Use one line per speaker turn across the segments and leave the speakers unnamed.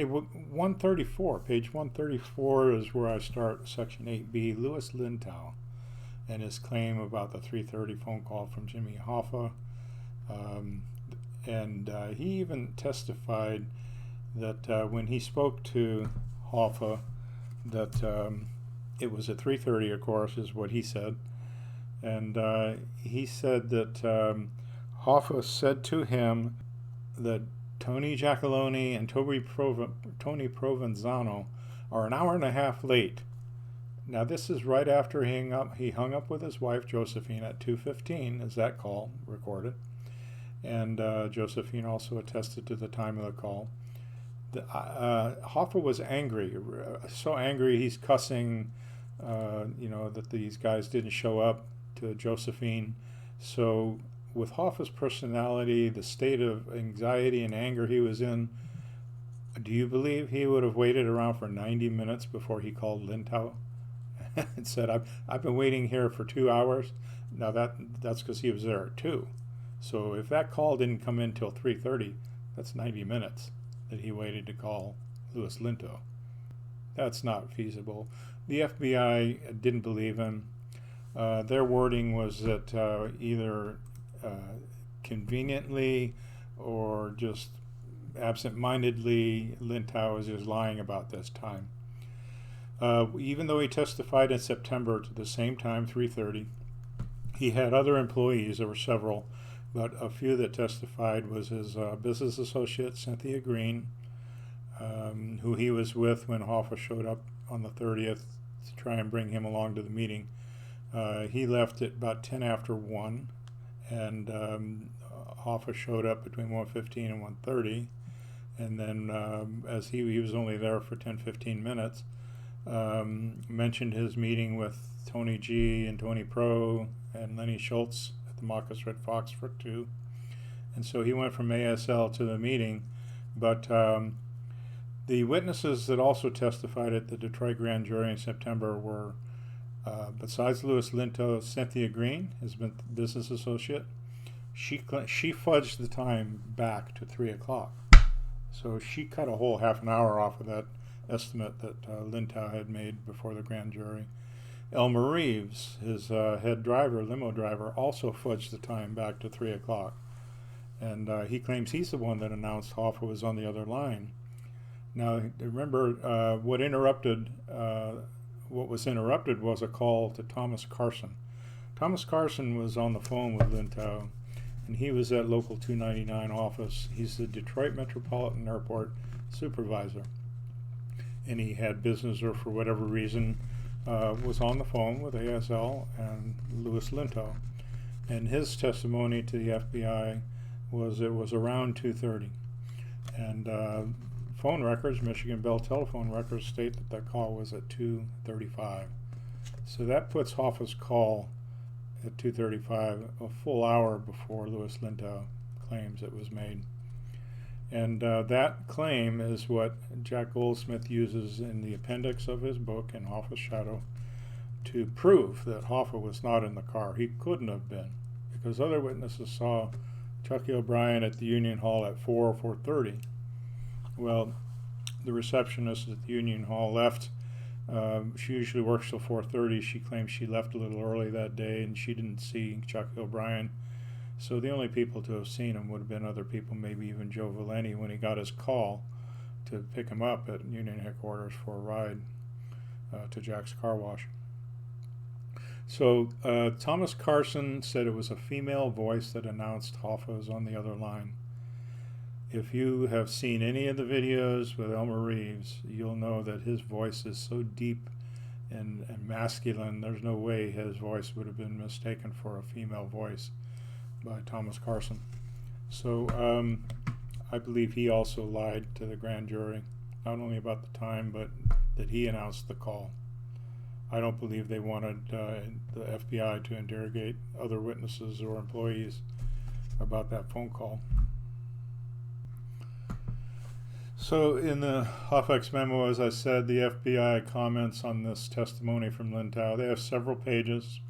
Okay, well, 134, page 134 is where I start section 8B, Louis Linteau and his claim about the 3:30 phone call from Jimmy Hoffa. He even testified that when he spoke to Hoffa, that it was at 3:30, of course, is what he said. And he said that Hoffa said to him that Tony Giacalone and Tony Provenzano are an hour and a half late. Now this is right after he hung up with his wife Josephine at 2:15, is that call recorded. And Josephine also attested to the time of the call. Hoffa was angry, so angry he's cussing, that these guys didn't show up to Josephine. So with Hoffa's personality, the state of anxiety and anger he was in, do you believe he would have waited around for 90 minutes before he called Linteau and said, I've been waiting here for 2 hours? Now that's because he was there at 2. So if that call didn't come in till 3:30, that's 90 minutes that he waited to call Louis Linteau. That's not feasible. The FBI didn't believe him. Their wording was that either conveniently or just absent-mindedly, Linteau is just lying about this time. Even though he testified in September to the same time, 3:30, he had other employees. There were several, but a few that testified was his business associate, Cynthia Green, who he was with when Hoffa showed up on the 30th to try and bring him along to the meeting. He left at about 10 after 1, and Hoffa showed up between 1:15 and 1:30, and then as he was only there for 10-15 minutes, mentioned his meeting with Tony G and Tony Pro and Lenny Schultz at the Marcus Red Fox for 2. And so he went from ASL to the meeting. But the witnesses that also testified at the Detroit grand jury in September were, besides Louis Linteau, Cynthia Green, his business associate. She fudged the time back to 3 o'clock. So she cut a whole half an hour off of that estimate that Linteau had made before the grand jury. Elmer Reeves, his head driver, limo driver, also fudged the time back to 3 o'clock. And he claims he's the one that announced Hoffa was on the other line. Now, remember, what was interrupted was a call to Thomas Carson. Thomas Carson was on the phone with Linteau, and he was at Local 299 office. He's the Detroit Metropolitan Airport supervisor. And he had business, or for whatever reason, was on the phone with ASL and Louis Linteau. And his testimony to the FBI was it was around 2:30. And phone records, Michigan Bell telephone records, state that that call was at 2:35. So that puts Hoffa's call at 2:35, a full hour before Louis Linteau claims it was made. And that claim is what Jack Goldsmith uses in the appendix of his book, In Hoffa's Shadow, to prove that Hoffa was not in the car. He couldn't have been, because other witnesses saw Chucky O'Brien at the Union Hall at 4 or 4:30. Well, the receptionist at the Union Hall left. She usually works till 4:30. She claims she left a little early that day, and she didn't see Chucky O'Brien. So the only people to have seen him would have been other people, maybe even Joe Valenti, when he got his call to pick him up at Union headquarters for a ride to Jack's car wash. So Thomas Carson said it was a female voice that announced Hoffa was on the other line. If you have seen any of the videos with Elmer Reeves, you'll know that his voice is so deep and masculine, there's no way his voice would have been mistaken for a female voice by Thomas Carson. So I believe he also lied to the grand jury, not only about the time, but that he announced the call. I don't believe they wanted the FBI to interrogate other witnesses or employees about that phone call. So in the Hoffa memo, as I said, the FBI comments on this testimony from Linteau. They have several pages,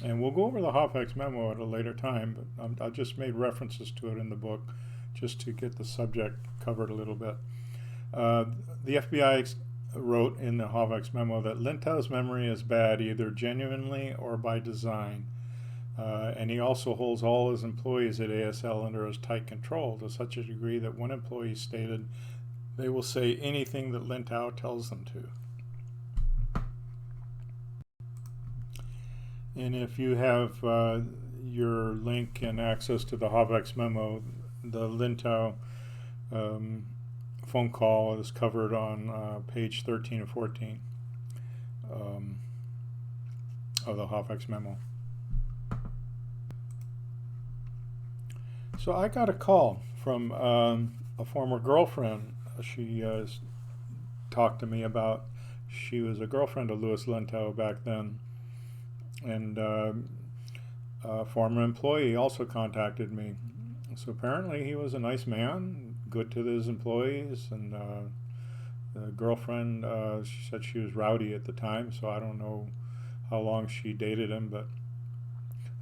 and we'll go over the Hoffa memo at a later time, but I just made references to it in the book just to get the subject covered a little bit. Uh, the FBI wrote in the Hoffa memo that Linteau's memory is bad, either genuinely or by design. And he also holds all his employees at ASL under his tight control to such a degree that one employee stated they will say anything that Linteau tells them to. And if you have your link and access to the Hoffa memo, the Linteau phone call is covered on page 13 and 14 of the Hoffa memo. So I got a call from a former girlfriend. She talked to me about, she was a girlfriend of Louis Linteau back then, and a former employee also contacted me. So apparently he was a nice man, good to his employees, and the girlfriend, she said she was rowdy at the time, so I don't know how long she dated him, but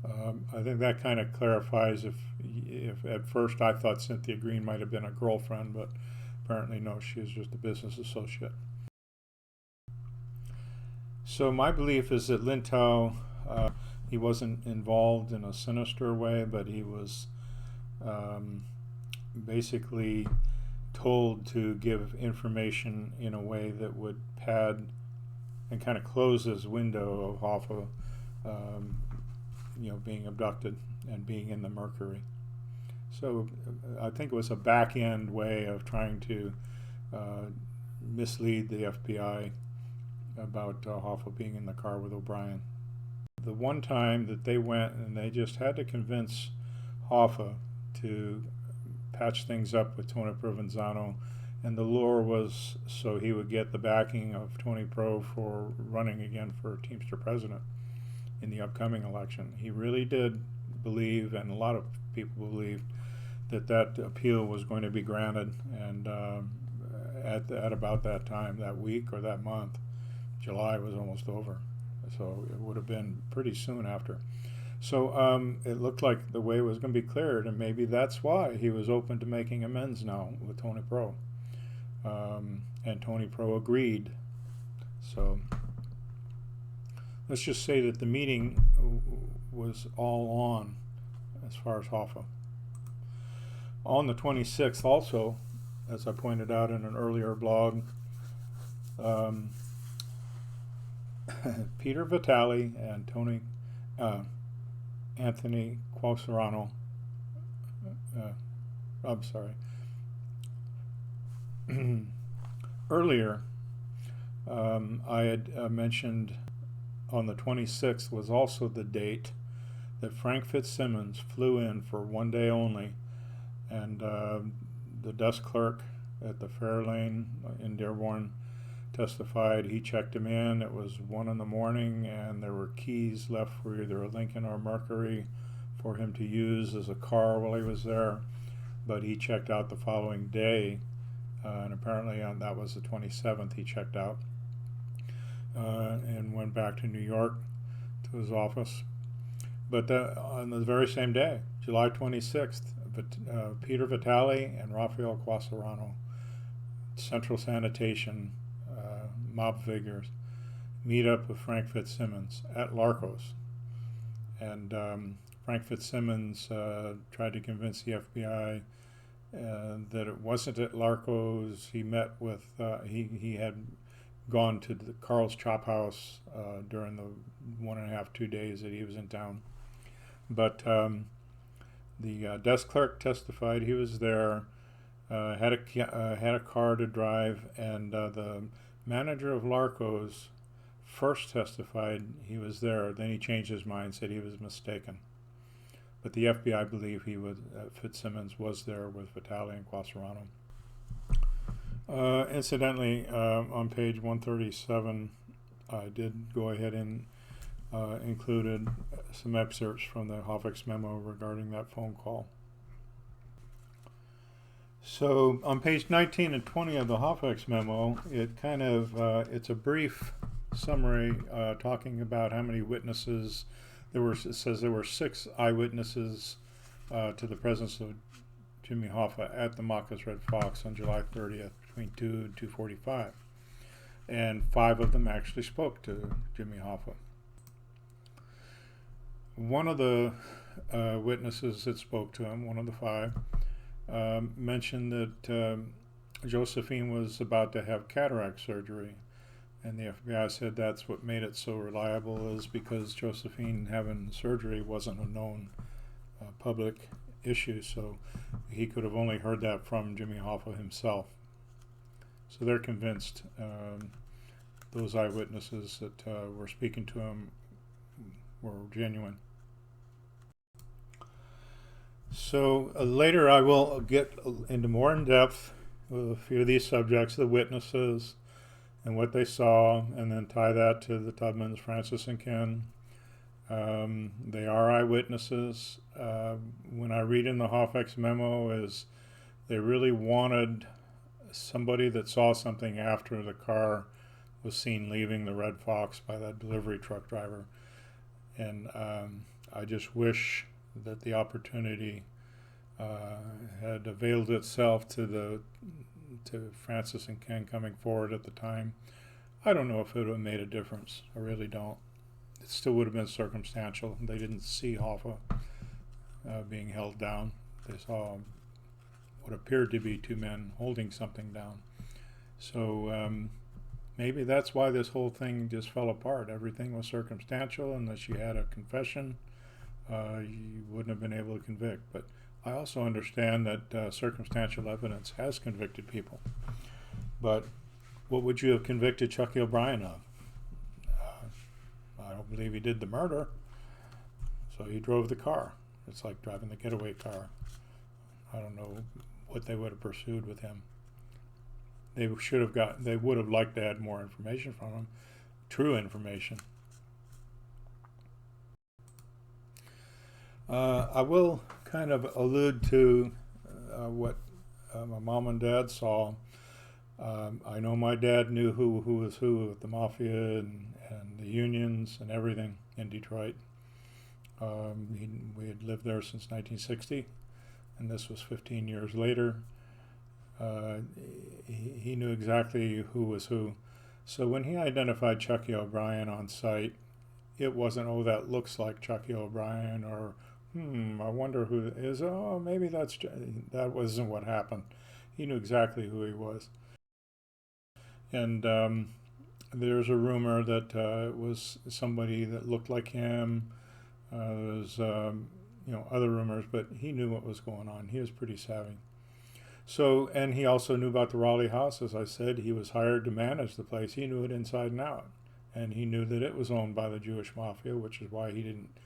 I think that kind of clarifies if at first I thought Cynthia Green might have been a girlfriend, but apparently no, she is just a business associate. So my belief is that Linteau, he wasn't involved in a sinister way, but he was basically told to give information in a way that would pad and kind of close his window of Hoffa being abducted and being in the Mercury. So I think it was a back end way of trying to mislead the FBI about Hoffa being in the car with O'Brien. The one time that they went and they just had to convince Hoffa to patch things up with Tony Provenzano, and the lure was so he would get the backing of Tony Pro for running again for Teamster president in the upcoming election. He really did believe, and a lot of people believed, that appeal was going to be granted, and at about that time, that week or that month, July was almost over, so it would have been pretty soon after. So it looked like the way was going to be cleared, and maybe that's why he was open to making amends now with Tony Pro, and Tony Pro agreed. So let's just say that the meeting was all on as far as Hoffa. On the 26th also, as I pointed out in an earlier blog, Peter Vitale and Anthony Quasarano, I'm sorry, earlier I had mentioned on the 26th was also the date that Frank Fitzsimmons flew in for one day only, and the desk clerk at the Fairlane in Dearborn testified he checked him in. It was 1 in the morning, and there were keys left for either a Lincoln or Mercury for him to use as a car while he was there, but he checked out the following day, and apparently that was the 27th he checked out, and went back to New York to his office. But on the very same day, July 26th, Peter Vitale and Raphael Quasarano, Central Sanitation mob figures, meet up with Frank Fitzsimmons at Larco's. And Frank Fitzsimmons tried to convince the FBI that it wasn't at Larco's. He met with, he had gone to the Carl's Chop House during the 1.5, 2 days that he was in town. But the desk clerk testified he was there, had a car to drive, and the manager of Larco's first testified he was there. Then he changed his mind, said he was mistaken. But the FBI believed Fitzsimmons was there with Vitale and Quasarano. Incidentally, on page 137, I did go ahead and included some excerpts from the Hoffa memo regarding that phone call. So on page 19 and 20 of the Hoffa memo, it kind of it's a brief summary talking about how many witnesses there were. It says there were 6 eyewitnesses to the presence of Jimmy Hoffa at the Macca's Red Fox on July 30th. between 2 and 2:45. And 5 of them actually spoke to Jimmy Hoffa. One of the witnesses that spoke to him, one of the 5, mentioned that Josephine was about to have cataract surgery. And the FBI said that's what made it so reliable, is because Josephine having surgery wasn't a known public issue, so he could have only heard that from Jimmy Hoffa himself. So they're convinced those eyewitnesses that were speaking to him were genuine. So later I will get into more in depth with a few of these subjects, the witnesses and what they saw, and then tie that to the Tubmans, Francis and Ken. They are eyewitnesses. When I read in the Hoffa's memo, is they really wanted somebody that saw something after the car was seen leaving the Red Fox by that delivery truck driver. And I just wish that the opportunity had availed itself to Francis and Ken coming forward at the time. I don't know if it would have made a difference. I really don't. It still would have been circumstantial. They didn't see Hoffa being held down. They saw what appeared to be 2 men holding something down. So maybe that's why this whole thing just fell apart. Everything was circumstantial. Unless you had a confession, you wouldn't have been able to convict. But I also understand that circumstantial evidence has convicted people. But what would you have convicted Chucky O'Brien of? I don't believe he did the murder. So he drove the car. It's like driving the getaway car. I don't know what they would have pursued with him. They would have liked to add more information from him, true information. I will kind of allude to what my mom and dad saw. I know my dad knew who was who with the mafia and the unions and everything in Detroit. We had lived there since 1960, and this was 15 years later. He knew exactly who was who. So when he identified Chucky O'Brien on site, it wasn't, oh, that looks like Chucky O'Brien, or I wonder who it is. Oh, maybe that wasn't what happened. He knew exactly who he was. And there's a rumor that it was somebody that looked like him. There's other rumors, but he knew what was going on. He was pretty savvy. So, and he also knew about the Raleigh house. As I said, he was hired to manage the place. He knew it inside and out. And he knew that it was owned by the Jewish mafia, which is why he didn't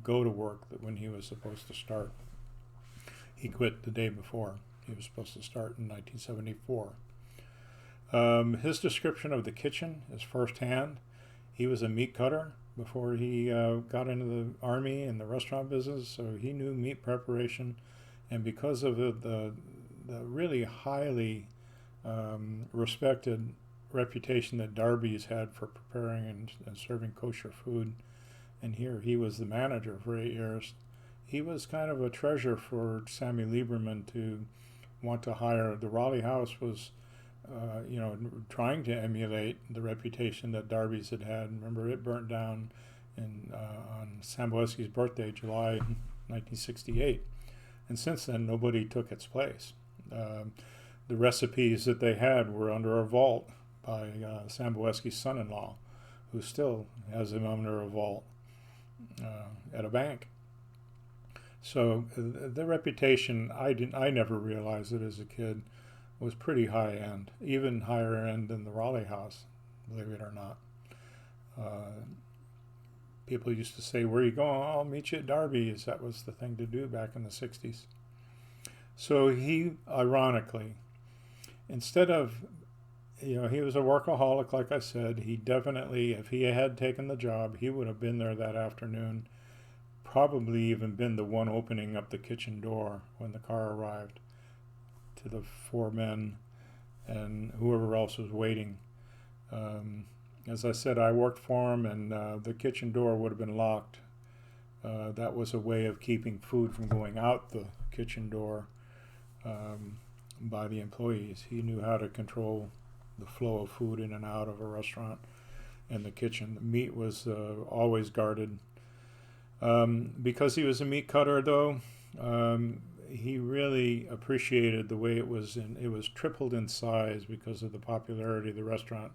go to work when he was supposed to start. He quit the day before. He was supposed to start in 1974. His description of the kitchen is firsthand. He was a meat cutter before he got into the army and the restaurant business, so he knew meat preparation. And because of the really highly respected reputation that Darby's had for preparing and serving kosher food, and here he was the manager for 8 years, he was kind of a treasure for Sammy Lieberman to want to hire. The Raleigh house was trying to emulate the reputation that Darby's had had. Remember, it burnt down on Samboesky's birthday, July 1968. And since then, nobody took its place. The recipes that they had were under a vault by Samboesky's son-in-law, who still has them under a vault at a bank. So the reputation, I never realized it as a kid, was pretty high end, even higher end than the Raleigh house, believe it or not. People used to say, "Where are you going?" "Oh, I'll meet you at Darby's." That was the thing to do back in the 60s. So he, ironically, instead of, he was a workaholic, like I said. He definitely, if he had taken the job, he would have been there that afternoon, probably even been the one opening up the kitchen door when the car arrived to the 4 men and whoever else was waiting. As I said, I worked for him, and the kitchen door would have been locked. That was a way of keeping food from going out the kitchen door. by the employees. He knew how to control the flow of food in and out of a restaurant and the kitchen. The meat was always guarded. Because he was a meat cutter, though, he really appreciated the way it was. It was tripled in size because of the popularity of the restaurant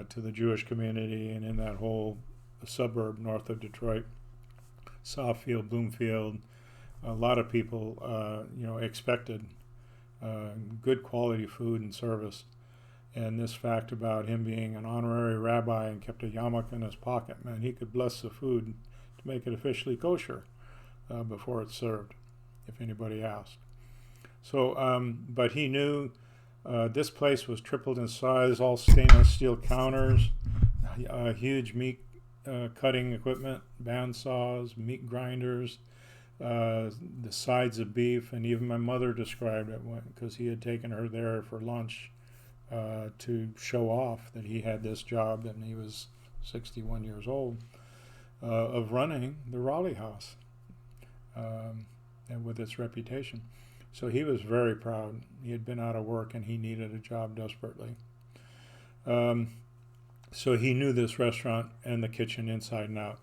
to the Jewish community, and in that whole suburb north of Detroit, Southfield, Bloomfield, a lot of people, expected good quality food and service. And this fact about him being an honorary rabbi and kept a yarmulke in his pocket, man, he could bless the food to make it officially kosher before it's served, if anybody asked. So, but he knew this place was tripled in size, all stainless steel counters, huge meat cutting equipment, bandsaws, meat grinders, the sides of beef, and even my mother described it because he had taken her there for lunch to show off that he had this job, and he was 61 years old, of running the Raleigh House and with its reputation. So he was very proud. He had been out of work and he needed a job desperately. So he knew this restaurant and the kitchen inside and out.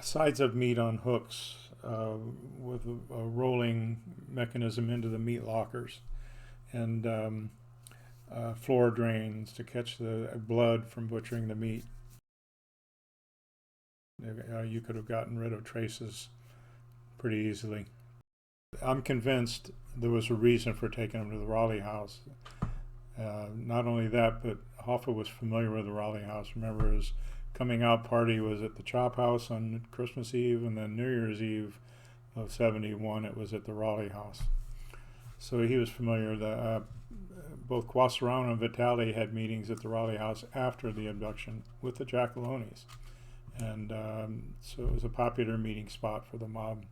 Sides of meat on hooks with a rolling mechanism into the meat lockers, and floor drains to catch the blood from butchering the meat. You could have gotten rid of traces pretty easily. I'm convinced there was a reason for taking him to the Raleigh House. Not only that, but Hoffa was familiar with the Raleigh House. Remember, his coming out party was at the Chop House on Christmas Eve, and then New Year's Eve of '71 it was at the Raleigh House. So he was familiar. Both Quasarano and Vitale had meetings at the Raleigh House after the abduction with the Giacalones, and so it was a popular meeting spot for the mob.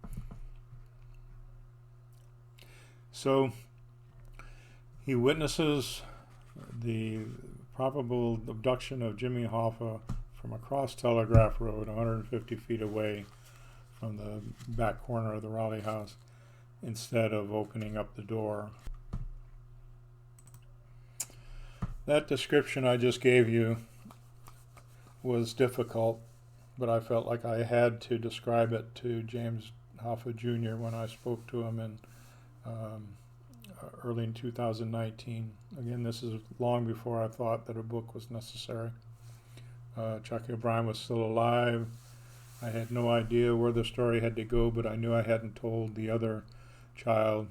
So he witnesses the probable abduction of Jimmy Hoffa from across Telegraph Road, 150 feet away from the back corner of the Raleigh House, instead of opening up the door. That description I just gave you was difficult, but I felt like I had to describe it to James Hoffa Jr. when I spoke to him in early in 2019. Again, this is long before I thought that a book was necessary. Chucky O'Brien was still alive. I had no idea where the story had to go, but I knew I hadn't told the other child,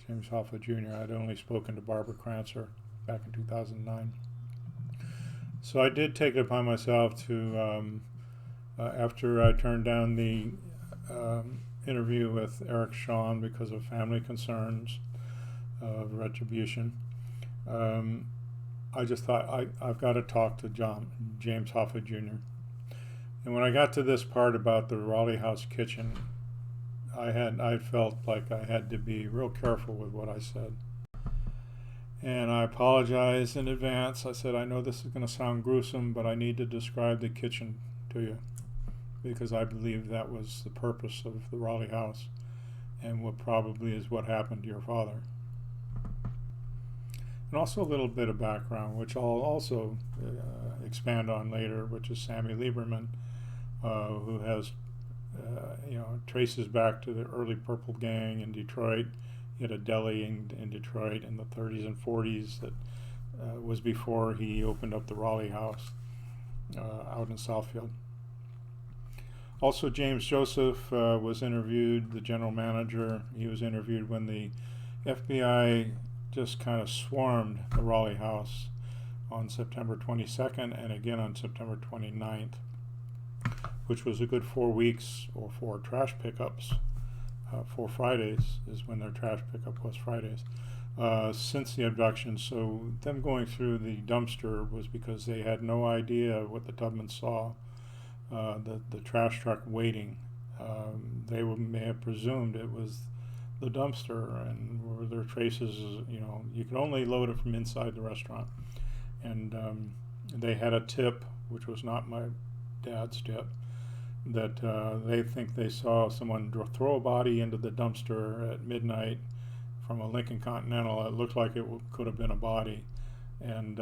James Hoffa Jr. I'd only spoken to Barbara Crancer back in 2009. So I did take it upon myself to, after I turned down the interview with Eric Shawn because of family concerns of retribution, I just thought I've got to talk to James Hoffa Jr. And when I got to this part about the Raleigh House kitchen, I felt like I had to be real careful with what I said. And I apologized in advance. I said, I know this is going to sound gruesome, but I need to describe the kitchen to you, because I believe that was the purpose of the Raleigh House, and what probably is what happened to your father. And also a little bit of background, which I'll also expand on later, which is Sammy Lieberman, who has, traces back to the early Purple Gang in Detroit. He had a deli in Detroit in the 30s and 40s that was before he opened up the Raleigh House out in Southfield. Also, James Joseph was interviewed, the general manager. He was interviewed when the FBI just kind of swarmed the Raleigh House on September 22nd and again on September 29th, which was a good 4 weeks or 4 trash pickups. 4 Fridays is when their trash pickup was Fridays since the abduction. So them going through the dumpster was because they had no idea what the Tubman saw, the trash truck waiting. They may have presumed it was the dumpster, and were there traces, you could only load it from inside the restaurant. And they had a tip, which was not my dad's tip, that they think they saw someone throw a body into the dumpster at midnight from a Lincoln Continental. It looked like it could have been a body. And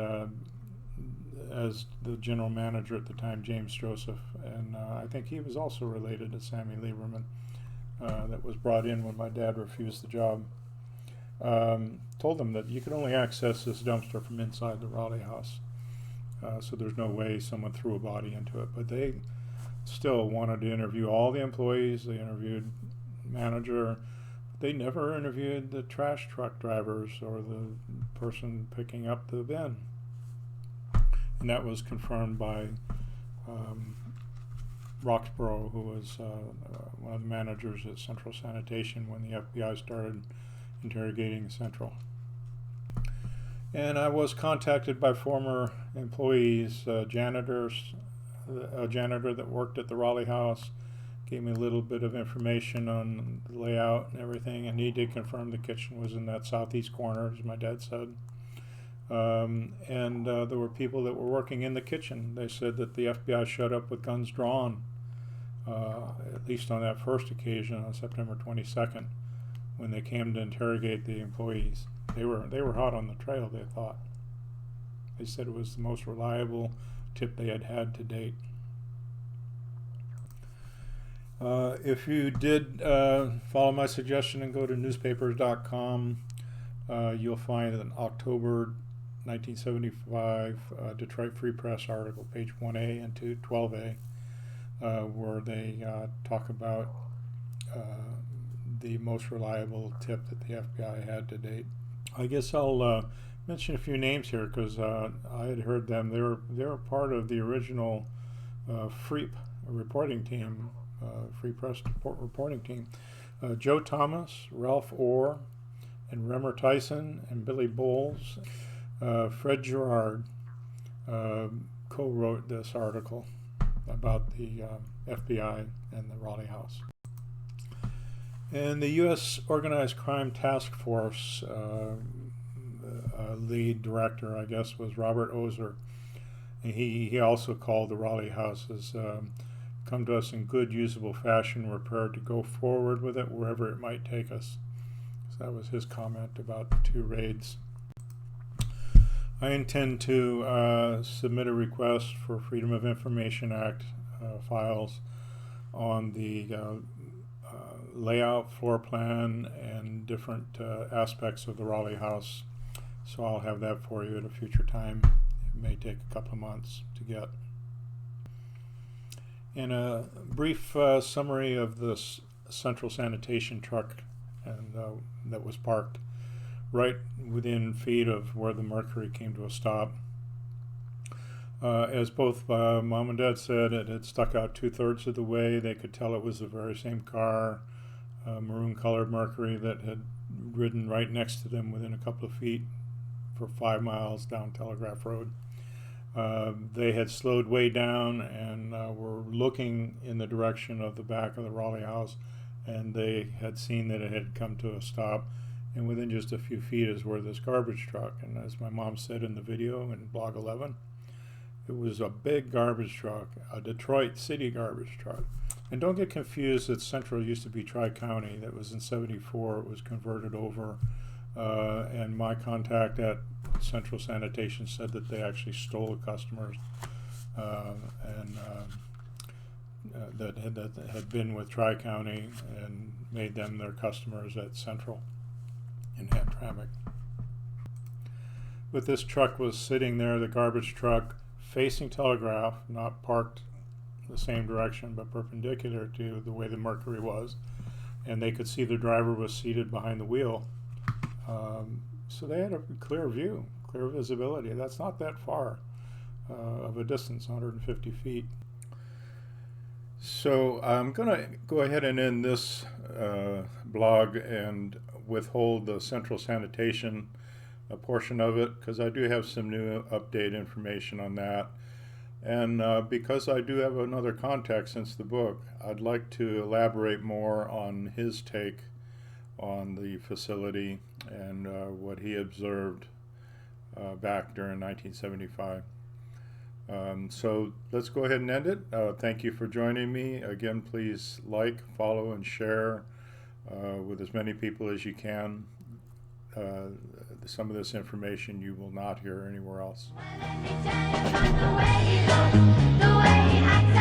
as the general manager at the time, James Joseph, and I think he was also related to Sammy Lieberman, that was brought in when my dad refused the job, told them that you could only access this dumpster from inside the Raleigh house. So there's no way someone threw a body into it. But they still wanted to interview all the employees. They interviewed manager. They never interviewed the trash truck drivers or the person picking up the bin. And that was confirmed by Roxborough, who was one of the managers at Central Sanitation when the FBI started interrogating Central. And I was contacted by former employees, janitors, a janitor that worked at the Raleigh house, gave me a little bit of information on the layout and everything, and he did confirm the kitchen was in that southeast corner, as my dad said. And there were people that were working in the kitchen. They said that the FBI showed up with guns drawn, at least on that first occasion on September 22nd, when they came to interrogate the employees. They were hot on the trail, they thought. They said it was the most reliable tip they had had to date. If you did follow my suggestion and go to newspapers.com, you'll find an October 1975 Detroit Free Press article, page 1A and 12A, where they talk about the most reliable tip that the FBI had to date. I guess I'll mention a few names here because I had heard them. They were part of the original FREEP reporting team, Free Press reporting team. Joe Thomas, Ralph Orr, and Remmer Tyson, and Billy Bowles. Fred Gerard co-wrote this article about the FBI and the Raleigh House. And the U.S. Organized Crime Task Force lead director, I guess, was Robert Ozer. And he also called the Raleigh House as come to us in good, usable fashion. We're prepared to go forward with it wherever it might take us. So that was his comment about the two raids. I intend to submit a request for Freedom of Information Act files on the layout, floor plan, and different aspects of the Raleigh House. So I'll have that for you at a future time. It may take a couple of months to get. And a brief summary of this Central Sanitation truck and that was parked right within feet of where the Mercury came to a stop. As both Mom and Dad said, it had stuck out 2/3 of the way. They could tell it was the very same car, maroon-colored Mercury that had ridden right next to them within a couple of feet for 5 miles down Telegraph Road. They had slowed way down and were looking in the direction of the back of the Raleigh House, and they had seen that it had come to a stop, and within just a few feet is where this garbage truck, and as my mom said in the video in Blog 11, it was a big garbage truck, a Detroit City garbage truck. And don't get confused that Central used to be Tri-County. That was in '74. It was converted over, and my contact at Central Sanitation said that they actually stole customers that had been with Tri-County and made them their customers at Central in Hamtramck. But this truck was sitting there, the garbage truck, facing Telegraph, not parked the same direction but perpendicular to the way the Mercury was, and they could see the driver was seated behind the wheel. So they had a clear view, clear visibility. That's not that far of a distance, 150 feet. So I'm going to go ahead and end this blog and withhold the Central Sanitation portion of it because I do have some new update information on that. And because I do have another contact since the book, I'd like to elaborate more on his take on the facility and what he observed back during 1975. So let's go ahead and end it. Thank you for joining me. Again, please like, follow, and share with as many people as you can. some of this information you will not hear anywhere else.
Let me tell you about the way he looks, the way he acts.